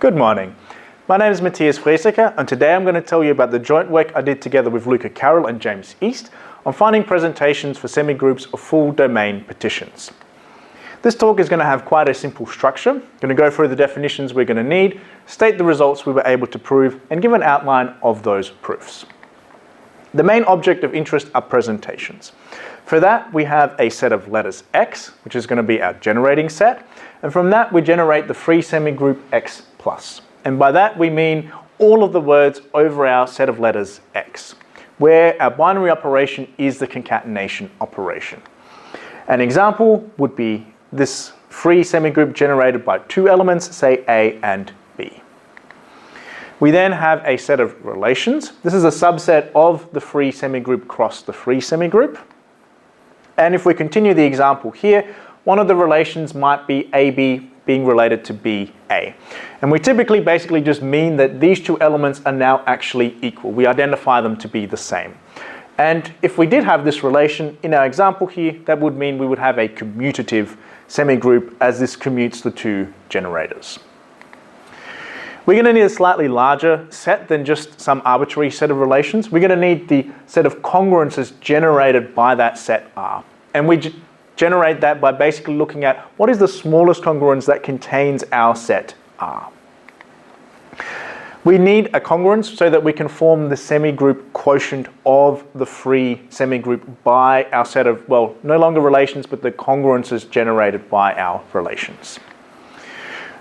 Good morning. My name is Matthias Fresacher, and today I'm going to tell you about the joint work I did together with Luka, Carroll and James East on finding presentations for semigroups of full domain partitions. This talk is going to have quite a simple structure. I'm going to go through the definitions we're going to need, state the results we were able to prove, and give an outline of those proofs. The main object of interest are presentations. For that, we have a set of letters X, which is going to be our generating set, and from that we generate the free semigroup X plus. And by that we mean all of the words over our set of letters X, where our binary operation is the concatenation operation. An example would be this free semigroup generated by two elements, say A and B. We then have a set of relations. This is a subset of the free semigroup cross the free semigroup. And if we continue the example here, one of the relations might be AB being related to BA. And we typically basically just mean that these two elements are now actually equal. We identify them to be the same. And if we did have this relation in our example here, that would mean we would have a commutative semigroup as this commutes the two generators. We're going to need a slightly larger set than just some arbitrary set of relations. We're going to need the set of congruences generated by that set R. And we generate that by basically looking at what is the smallest congruence that contains our set R. We need a congruence so that we can form the semigroup quotient of the free semigroup by our set of, well, no longer relations, but the congruences generated by our relations.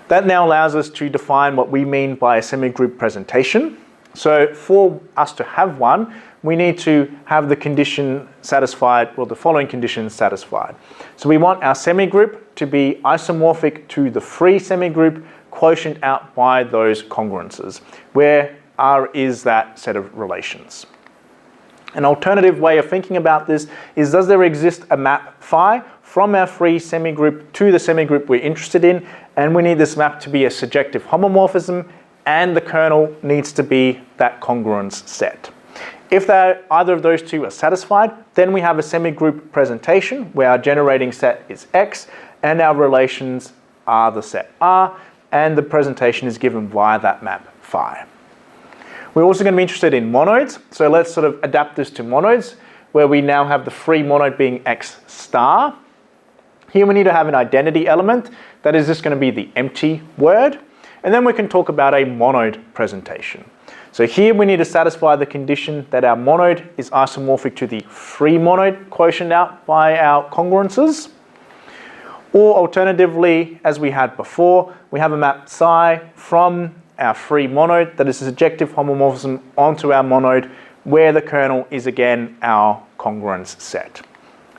That now allows us to define what we mean by a semigroup presentation. So for us to have one, we need to have the condition satisfied, well, the following conditions satisfied. So we want our semigroup to be isomorphic to the free semigroup quotient out by those congruences, where R is that set of relations. An alternative way of thinking about this is, does there exist a map phi from our free semigroup to the semigroup we're interested in? And we need this map to be a surjective homomorphism, and the kernel needs to be that congruence set. If either of those two are satisfied, then we have a semigroup presentation where our generating set is X and our relations are the set R, and the presentation is given via that map phi. We're also going to be interested in monoids, so let's sort of adapt this to monoids, where we now have the free monoid being X star. Here we need to have an identity element, that is just going to be the empty word, and then we can talk about a monoid presentation. So here we need to satisfy the condition that our monoid is isomorphic to the free monoid quotient out by our congruences. Or alternatively, as we had before, we have a map psi from our free monoid that is a surjective homomorphism onto our monoid, where the kernel is again our congruence set.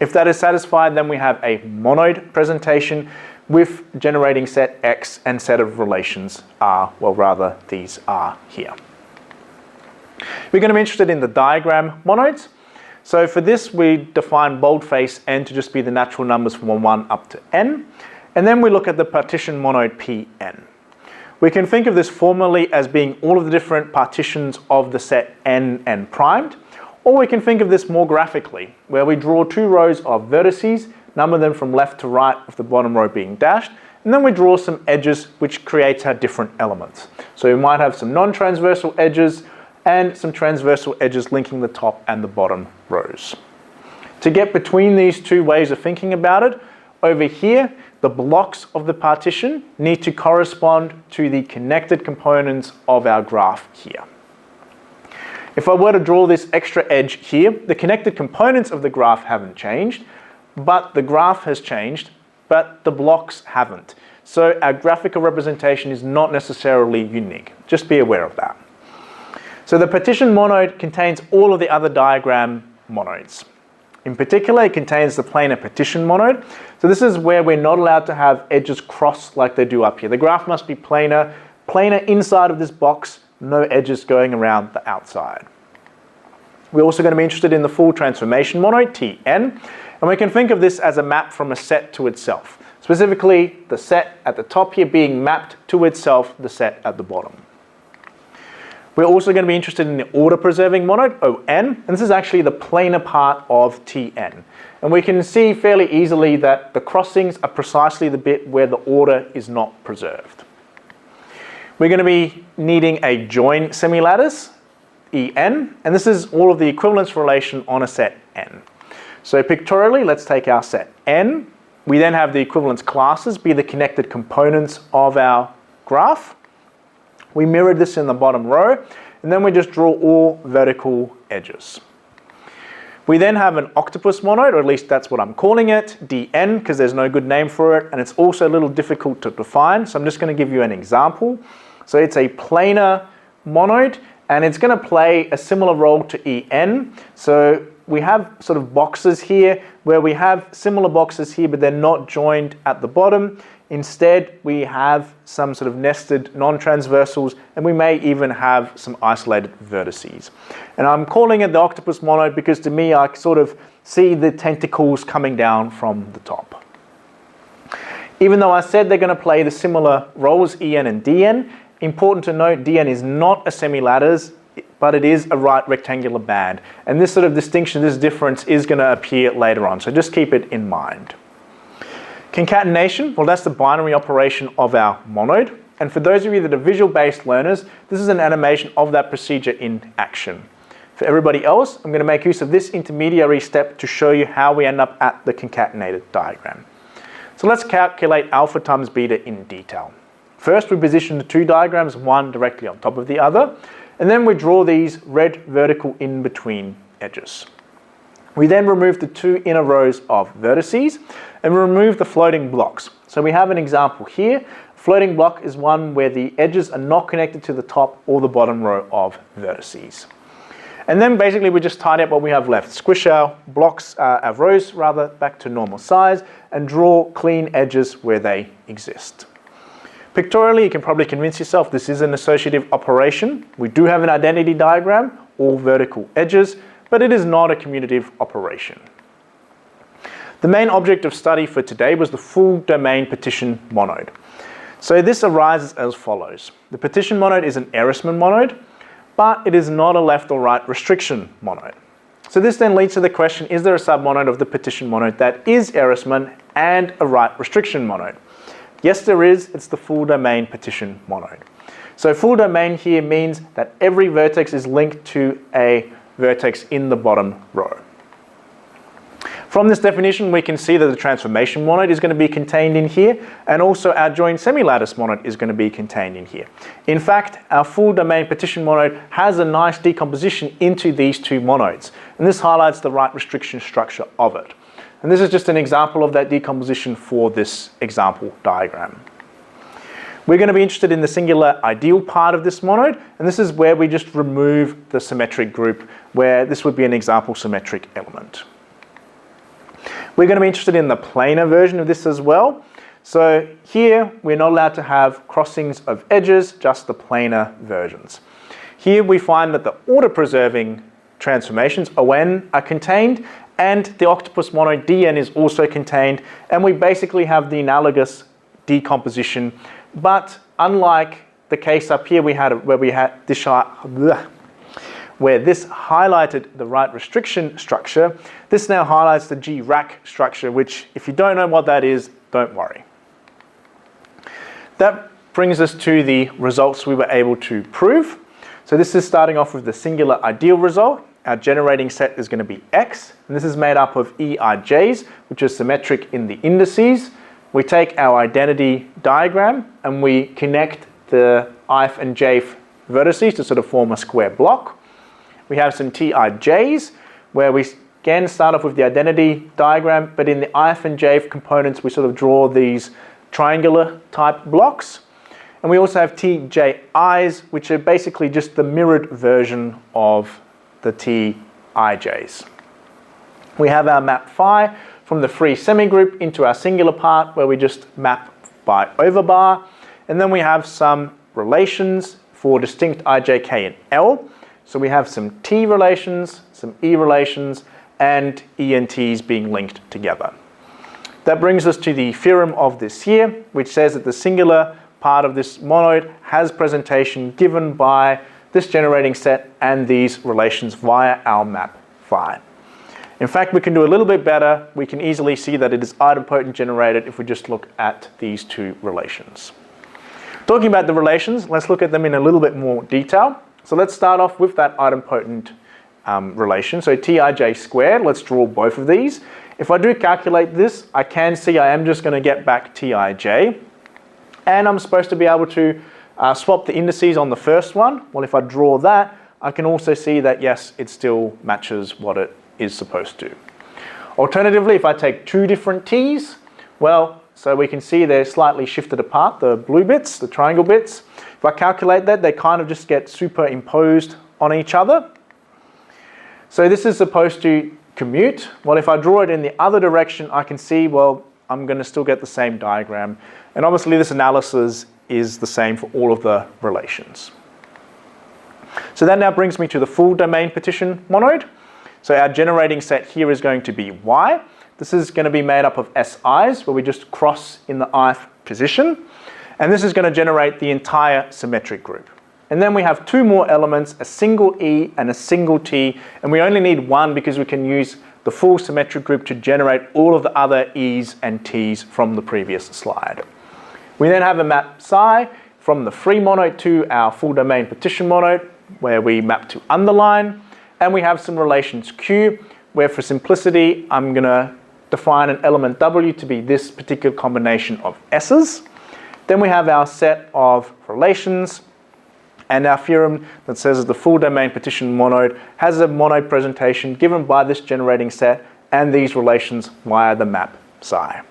If that is satisfied, then we have a monoid presentation with generating set X and set of relations R, well rather these are here. We're going to be interested in the diagram monoids. So for this we define boldface n to just be the natural numbers from 1 up to n, and then we look at the partition monoid Pn. We can think of this formally as being all of the different partitions of the set n primed, or we can think of this more graphically, where we draw two rows of vertices, number them from left to right with the bottom row being dashed, and then we draw some edges which creates our different elements. So we might have some non-transversal edges and some transversal edges linking the top and the bottom rows. To get between these two ways of thinking about it, over here, the blocks of the partition need to correspond to the connected components of our graph here. If I were to draw this extra edge here, the connected components of the graph haven't changed, but the graph has changed, but the blocks haven't. So our graphical representation is not necessarily unique. Just be aware of that. So the partition monoid contains all of the other diagram monoids. In particular, it contains the planar partition monoid. So this is where we're not allowed to have edges cross like they do up here. The graph must be planar inside of this box, no edges going around the outside. We're also going to be interested in the full transformation monoid, Tn, and we can think of this as a map from a set to itself. Specifically, the set at the top here being mapped to itself, the set at the bottom. We're also going to be interested in the order-preserving monoid, On, and this is actually the planar part of Tn. And we can see fairly easily that the crossings are precisely the bit where the order is not preserved. We're going to be needing a joint semilattice, En, and this is all of the equivalence relation on a set N. So pictorially, let's take our set N. We then have the equivalence classes be the connected components of our graph. We mirrored this in the bottom row, and then we just draw all vertical edges. We then have an octopus monoid, or at least that's what I'm calling it, Dn, because there's no good name for it, and it's also a little difficult to define, so I'm just going to give you an example. So it's a planar monoid, and it's going to play a similar role to En. So we have sort of boxes here where we have similar boxes here, but they're not joined at the bottom. Instead, we have some sort of nested non-transversals, and we may even have some isolated vertices. And I'm calling it the octopus monoid because to me, I sort of see the tentacles coming down from the top. Even though I said they're going to play the similar roles, En and Dn, important to note, Dn is not a semilattice, but it is a right rectangular band. And this sort of distinction, this difference is going to appear later on, so just keep it in mind. Concatenation, well, that's the binary operation of our monoid. And for those of you that are visual-based learners, this is an animation of that procedure in action. For everybody else, I'm going to make use of this intermediary step to show you how we end up at the concatenated diagram. So let's calculate alpha times beta in detail. First, we position the two diagrams, one directly on top of the other, and then we draw these red vertical in-between edges. We then remove the two inner rows of vertices and remove the floating blocks. So we have an example here. Floating block is one where the edges are not connected to the top or the bottom row of vertices. And then basically we just tidy up what we have left. Squish our blocks, our rows rather, back to normal size and draw clean edges where they exist. Pictorially, you can probably convince yourself this is an associative operation. We do have an identity diagram, all vertical edges, but it is not a commutative operation. The main object of study for today was the full domain partition monoid. So this arises as follows. The partition monoid is an Ehresmann monoid, but it is not a left or right restriction monoid. So this then leads to the question, is there a submonoid of the partition monoid that is Ehresmann and a right restriction monoid? Yes, there is. It's the full domain partition monoid. So full domain here means that every vertex is linked to a vertex in the bottom row. From this definition, we can see that the transformation monoid is going to be contained in here, and also our joint semilattice monoid is going to be contained in here. In fact, our full domain partition monoid has a nice decomposition into these two monoids, and this highlights the right restriction structure of it. And this is just an example of that decomposition for this example diagram. We're going to be interested in the singular ideal part of this monoid, and this is where we just remove the symmetric group, where this would be an example symmetric element. We're going to be interested in the planar version of this as well. So here, we're not allowed to have crossings of edges, just the planar versions. Here we find that the order-preserving transformations, ON, are contained, and the octopus monoid DN is also contained, and we basically have the analogous decomposition, but unlike the case up here where this highlighted the right restriction structure, this now highlights the grrac structure, which if you don't know what that is, don't worry. That brings us to the results we were able to prove. So this is starting off with the singular ideal result. Our generating set is going to be X, and this is made up of EIJs, which are symmetric in the indices. We take our identity diagram and we connect the ith and jth vertices to sort of form a square block. We have some TIJs where we again start off with the identity diagram, but in the ith and jth components we sort of draw these triangular type blocks. And we also have TJIs, which are basically just the mirrored version of the TIJs. We have our map phi from the free semigroup into our singular part where we just map by overbar. And then we have some relations for distinct I, J, K, and L. So we have some T relations, some E relations, and ENTs being linked together. That brings us to the theorem of this year, which says that the singular part of this monoid has presentation given by this generating set and these relations via our map phi. In fact, we can do a little bit better. We can easily see that it is idempotent generated if we just look at these two relations. Talking about the relations, let's look at them in a little bit more detail. So let's start off with that idempotent relation. So Tij squared, let's draw both of these. If I do calculate this, I can see I am just going to get back Tij. And I'm supposed to be able to swap the indices on the first one. Well, if I draw that, I can also see that, yes, it still matches what it is supposed to. Alternatively, if I take two different t's, well, so we can see they're slightly shifted apart, the blue bits, the triangle bits. If I calculate that, they kind of just get superimposed on each other. So this is supposed to commute. Well, if I draw it in the other direction, I can see, well, I'm going to still get the same diagram. And obviously this analysis is the same for all of the relations. So that now brings me to the full domain partition monoid. So our generating set here is going to be Y. This is going to be made up of SIs, where we just cross in the ith position. And this is going to generate the entire symmetric group. And then we have two more elements, a single E and a single T. And we only need one because we can use the full symmetric group to generate all of the other E's and T's from the previous slide. We then have a map psi from the free monoid to our full domain partition monoid, where we map to underline. And we have some relations Q, where for simplicity, I'm going to define an element W to be this particular combination of S's. Then we have our set of relations and our theorem that says that the full domain partition monoid has a monoid presentation given by this generating set and these relations via the map psi.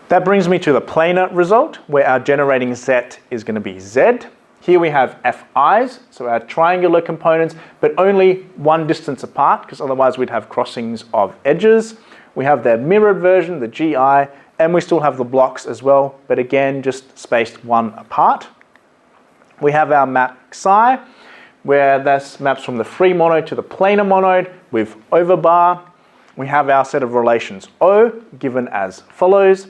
That brings me to the planar result, where our generating set is going to be Z. Here we have Fi's, so our triangular components, but only one distance apart, because otherwise we'd have crossings of edges. We have the mirrored version, the GI, and we still have the blocks as well, but again, just spaced one apart. We have our map psi, where this maps from the free monoid to the planar monoid with overbar. We have our set of relations O, given as follows.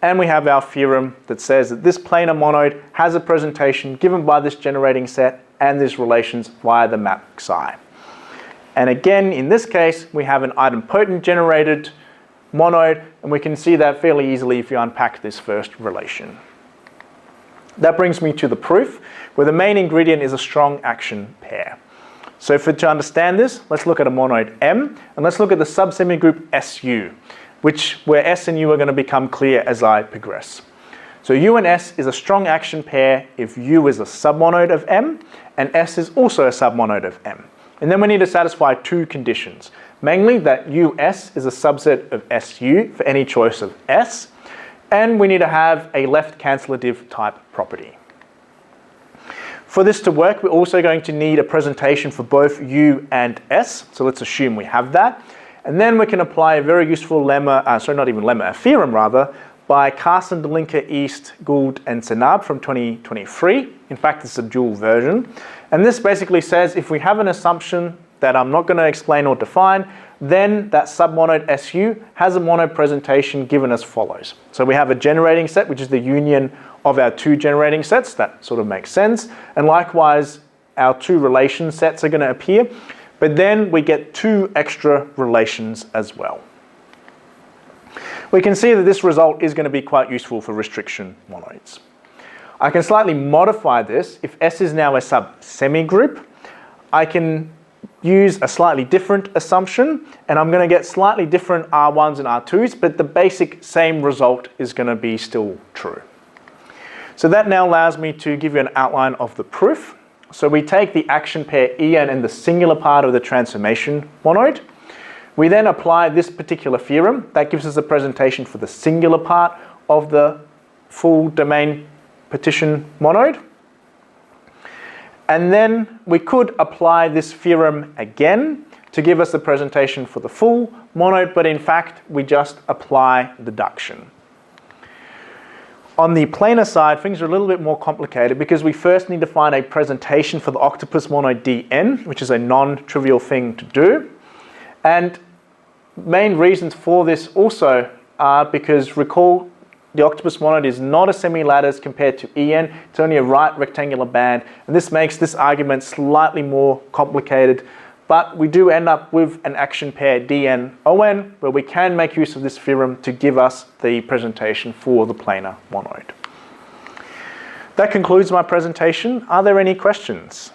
And we have our theorem that says that this planar monoid has a presentation given by this generating set and these relations via the map psi. And again, in this case, we have an idempotent generated monoid, and we can see that fairly easily if you unpack this first relation. That brings me to the proof, where the main ingredient is a strong action pair. So to understand this, let's look at a monoid M, and let's look at the subsemigroup SU, where S and U are going to become clear as I progress. So U and S is a strong action pair if U is a submonoid of M, and S is also a submonoid of M. And then we need to satisfy two conditions, mainly that US is a subset of SU for any choice of S, and we need to have a left cancellative type property. For this to work, we're also going to need a presentation for both U and S, so let's assume we have that. And then we can apply a very useful lemma, a theorem rather, by Carson, DeLinker, East, Gould, and Senab from 2023. In fact, it's a dual version. And this basically says if we have an assumption that I'm not going to explain or define, then that submonoid SU has a monoid presentation given as follows. So we have a generating set, which is the union of our two generating sets. That sort of makes sense. And likewise, our two relation sets are going to appear. But then we get two extra relations as well. We can see that this result is going to be quite useful for restriction monoids. I can slightly modify this. If S is now a sub-semigroup, I can use a slightly different assumption, and I'm going to get slightly different R1s and R2s, but the basic same result is going to be still true. So that now allows me to give you an outline of the proof. So we take the action pair En and the singular part of the transformation monoid. We then apply this particular theorem. That gives us a presentation for the singular part of the full domain partition monoid. And then we could apply this theorem again to give us the presentation for the full monoid, but in fact, we just apply deduction. On the planar side, things are a little bit more complicated because we first need to find a presentation for the octopus monoid Dn, which is a non-trivial thing to do. And main reasons for this also are because recall the octopus monoid is not a semilattice compared to En, it's only a right rectangular band, and this makes this argument slightly more complicated. But we do end up with an action pair Dn-On, where we can make use of this theorem to give us the presentation for the planar monoid. That concludes my presentation. Are there any questions?